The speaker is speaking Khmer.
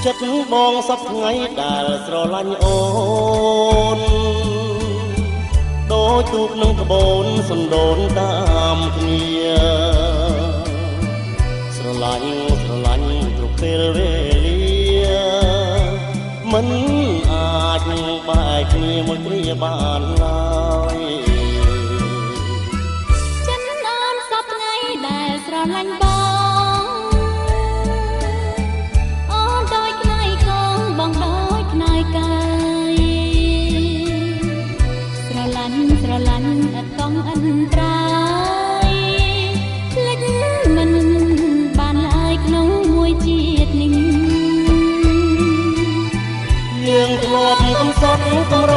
ចិត្តបងសពថ្ងៃដែលស្រឡាញ់អូនដូចទូកនឹងក្បូនសណ្ដូនតាមគ្នាស្រឡាញ់គ្រប់ពេលវេលាមិនអាចបែកគ្នាមួយគ្រាបានឡើយចិត្តអូនសពថ្ងៃដែលស្រឡាញ់បងស្រឡាញ់អត់ต้องអន្តរាយភ្លេចមិនបានឡើយក្នុងមួយជាតិនេះយើងធ្លាប់កំសត់កំរ